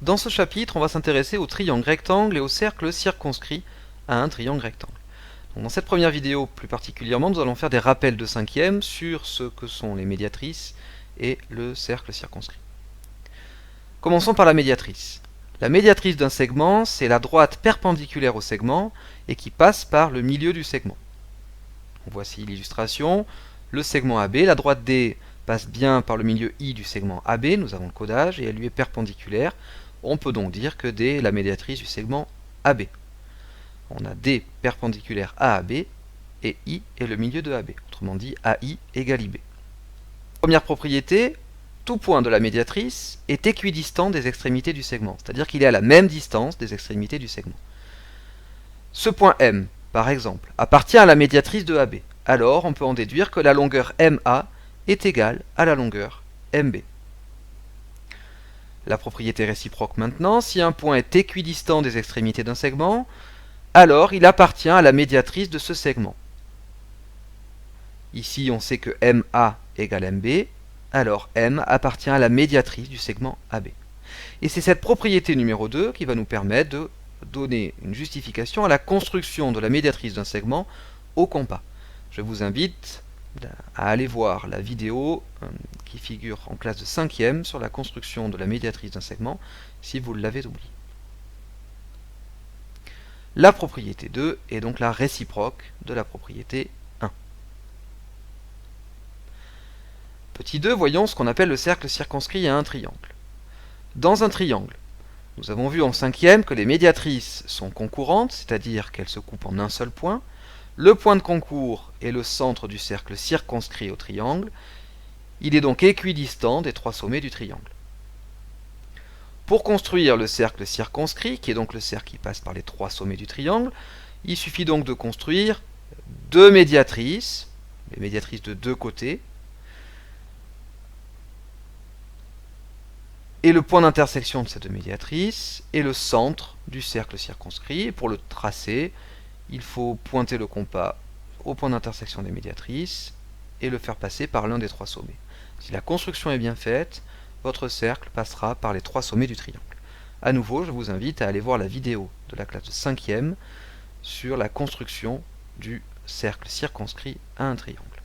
Dans ce chapitre, on va s'intéresser au triangle rectangle et au cercle circonscrit à un triangle rectangle. Donc dans cette première vidéo, plus particulièrement, nous allons faire des rappels de cinquième sur ce que sont les médiatrices et le cercle circonscrit. Commençons par la médiatrice. La médiatrice d'un segment, c'est la droite perpendiculaire au segment et qui passe par le milieu du segment. Voici l'illustration. Le segment AB, la droite D passe bien par le milieu I du segment AB, nous avons le codage, et elle lui est perpendiculaire. On peut donc dire que D est la médiatrice du segment AB. On a D perpendiculaire à AB, et I est le milieu de AB. Autrement dit, AI égale IB. Première propriété, tout point de la médiatrice est équidistant des extrémités du segment, c'est-à-dire qu'il est à la même distance des extrémités du segment. Ce point M, par exemple, appartient à la médiatrice de AB. Alors, on peut en déduire que la longueur MA est égale à la longueur MB. La propriété réciproque maintenant, si un point est équidistant des extrémités d'un segment, alors il appartient à la médiatrice de ce segment. Ici, on sait que MA égale MB, alors M appartient à la médiatrice du segment AB. Et c'est cette propriété numéro 2 qui va nous permettre de donner une justification à la construction de la médiatrice d'un segment au compas. Je vous invite à aller voir la vidéo qui figure en classe de 5e sur la construction de la médiatrice d'un segment si vous l'avez oublié. La propriété 2 est donc la réciproque de la propriété 1. Petit 2, voyons ce qu'on appelle le cercle circonscrit à un triangle. Dans un triangle, nous avons vu en 5e que les médiatrices sont concurrentes, c'est-à-dire qu'elles se coupent en un seul point. Le point de concours est le centre du cercle circonscrit au triangle. Il est donc équidistant des trois sommets du triangle. Pour construire le cercle circonscrit, qui est donc le cercle qui passe par les trois sommets du triangle, il suffit donc de construire deux médiatrices, les médiatrices de deux côtés, et le point d'intersection de ces deux médiatrices est le centre du cercle circonscrit. Et pour le tracer, il faut pointer le compas au point d'intersection des médiatrices et le faire passer par l'un des trois sommets. Si la construction est bien faite, votre cercle passera par les trois sommets du triangle. A nouveau, je vous invite à aller voir la vidéo de la classe de 5e sur la construction du cercle circonscrit à un triangle.